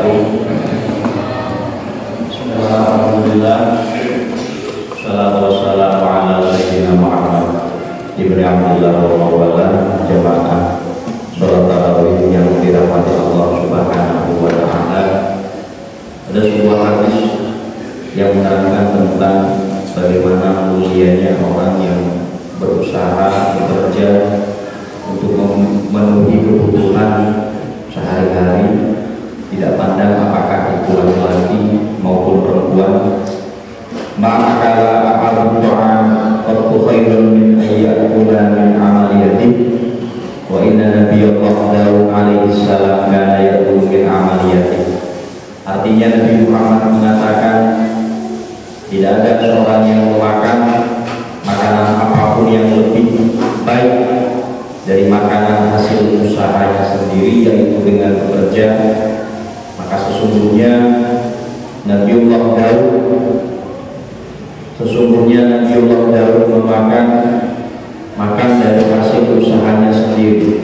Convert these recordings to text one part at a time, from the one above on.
wabarakatuh. Alhamdulillah, salatu wassalamu ala sayyidina Muhammad ibn Abdullah wa mawala jamaah sholat tarawih yang dirahmati Allah subhanahu wa ta'ala. Ada sebuah hadis yang menerangkan tentang bagaimana mulianya orang yang berusaha bekerja untuk memenuhi kebutuhan sehari-hari, tidak pandang apakah itu laki-laki maupun perempuan. Ma'akala akal do'an qattu khairun min ayyakuna min amaliyati wa inna nabiyallah Daud alaihi salam kana ya'kulu min amaliyati. Artinya Nabi Muhammad mengatakan tidak ada seorang yang memakan makanan apapun yang lebih baik dari makanan hasil usahanya sendiri, yaitu dengan bekerja. Maka sesungguhnya Nabiullah Daud makan dari hasil usahanya sendiri.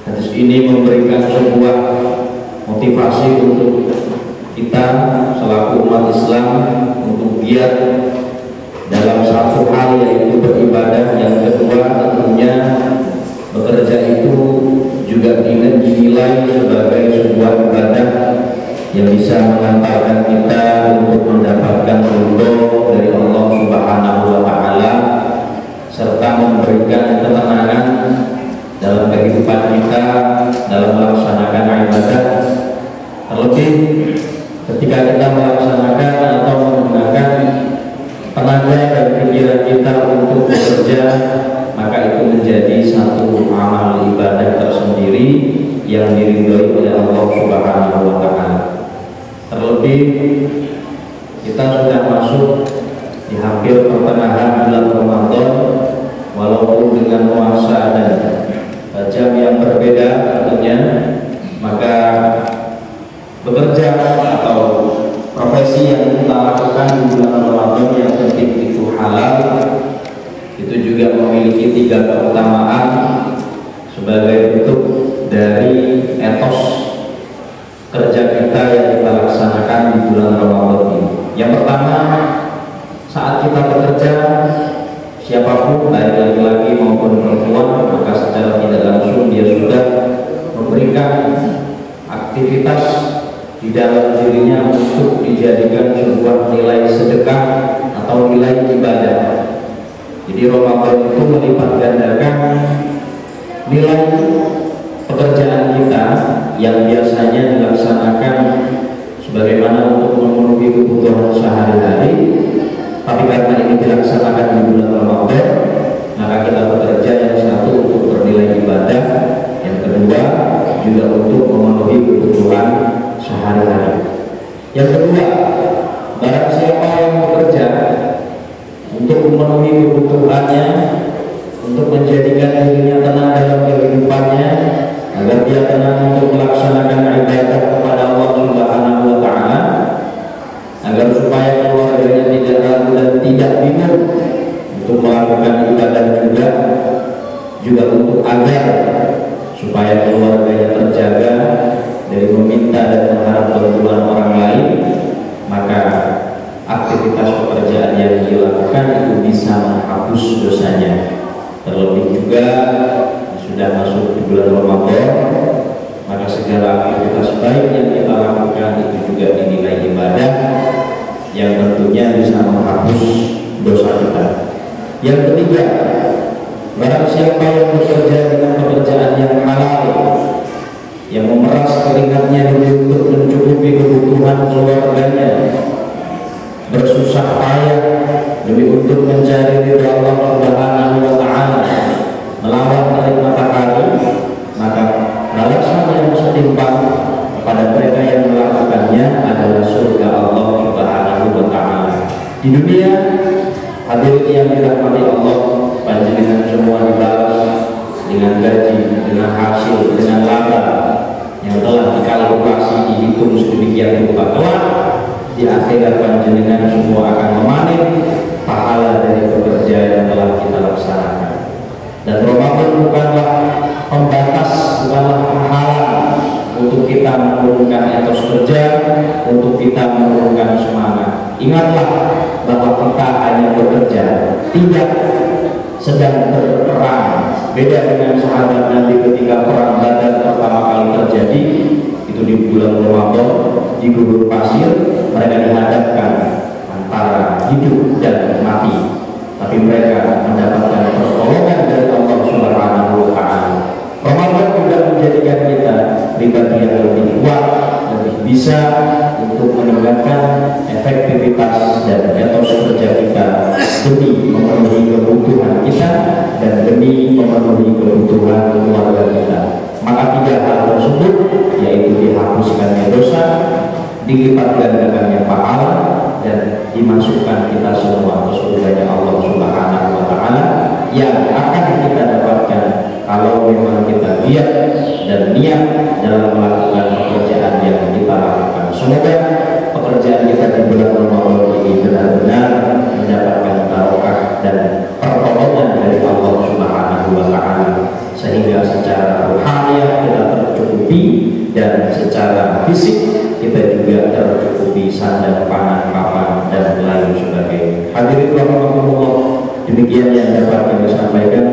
Hadis ini memberikan sebuah motivasi untuk kita selaku umat Islam untuk giat dalam satu hal, yaitu beribadah. Yang kedua, tentunya bekerja itu juga dinilai sebagai sebuah ibadah yang bisa mengantarkan kita untuk mendapatkan ridho dari Allah Subhanahu wa ta'ala, serta memberikan ketenangan dalam kehidupan kita dalam melaksanakan ibadah. Terlebih ketika kita melaksanakan atau menggunakan tenaga dan pikiran kita untuk bekerja, maka itu menjadi satu amal ibadah tersendiri yang diridhoi oleh Allah Subhanahu wa ta'ala. Terlebih kita sudah masuk di hampir pertengahan bulan Ramadan, walaupun dengan puasa dan jam yang berbeda tentunya, maka bekerja atau profesi yang kita lakukan di bulan Ramadan yang penting itu halal, itu juga memiliki 3 keutamaan sebagai bentuk dari etos kerja kita yang kita laksanakan di bulan Ramadan ini. Yang pertama, saat kita bekerja, siapapun baik laki-laki maupun perempuan, maka secara tidak langsung dia sudah memberikan aktivitas di dalam dirinya untuk dijadikan sebuah nilai sedekah atau nilai ibadah. Jadi Ramadan itu melipat gandakan nilai pekerjaan kita yang biasanya dilaksanakan sebagaimana untuk memenuhi kebutuhan sehari-hari, tapi karena ini dilaksanakan di bulan Ramadan, maka kita bekerja yang satu untuk bernilai ibadah, yang kedua juga untuk memenuhi kebutuhan sehari-hari. Yang kedua, barang siapa yang bekerja untuk memenuhi kebutuhannya, untuk menjadikan dirinya tenang dalam kehidupannya, agar dia tenang untuk melaksanakan ibadah kepada Allah Subhanahu wa ta'ala, agar supaya keluarganya tidak ragu dan tidak bingung untuk melakukan ibadah juga untuk agar supaya keluarganya terjaga dari meminta dan mengharap bantuan orang lain, maka aktivitas pekerjaan yang dilakukan itu bisa menghapus dosanya. Terlebih juga sudah masuk di bulan Ramadan, maka segala aktivitas baik yang kita lakukan itu juga dinilai ibadah yang tentunya bisa menghapus dosa kita. Yang ketiga, barang siapa yang bekerja dengan pekerjaan yang halal, yang memeras keringatnya untuk mencukupi kebutuhan keluarganya, bersusah payah demi untuk mencari ridha Allah Subhanahu wa ta'ala melawan terik matahari, maka balasan yang setimpal kepada mereka yang melakukannya adalah surga Allah Subhanahu wa ta'ala. Di dunia, hadirin yang dirahmati Allah, panjenengan semua dibalas dengan gaji, dengan hasil, dengan laba yang telah dikalkulasi, dihitung sedemikian rupa. Kelak di akhirat panjenengan semua akan memanen pahala dari pekerjaan yang telah kita laksanakan. Dan Ramadan bukanlah pembatas, bukanlah penghalang untuk kita menurunkan etos kerja, untuk kita menurunkan semangat. Ingatlah bahwa kita hanya bekerja, tidak sedang berperang. Beda dengan sahabat Nabi ketika perang Badar pertama kali terjadi, itu di bulan Ramadan di gurun pasir, mereka dihadapkan antara hidup dan mati, tapi mereka mendapatkan pertolongan dari Allah Subhanahu wa Ta'ala. Ramadan juga menjadikan kita pribadi yang lebih kuat, lebih bisa untuk meningkatkan efektivitas dan etos kerja kita demi memenuhi kebutuhan kita dan demi memenuhi kebutuhan keluarga kita. Maka tiga hal tersebut, yaitu dihapuskannya dosa, dilipat gandakannya pahala, dan dimasukkan kita semua ke surganya Allah Subhanahu wa Ta'ala, yang akan kita dapatkan kalau memang kita giat dan niat dalam melakukan pekerjaan yang kita lakukan. Semoga pekerjaan kita di bulan Ramadan ini benar-benar mendapatkan barokah dan pertolongan dari Allah Subhanahu wa Ta'ala, sehingga secara rohani kita tercukupi dan secara fisik kita juga tercukupi sandang, pangan, papan, dan lain sebagainya. Hadirin rahimakumullah, demikian yang dapat kami sampaikan.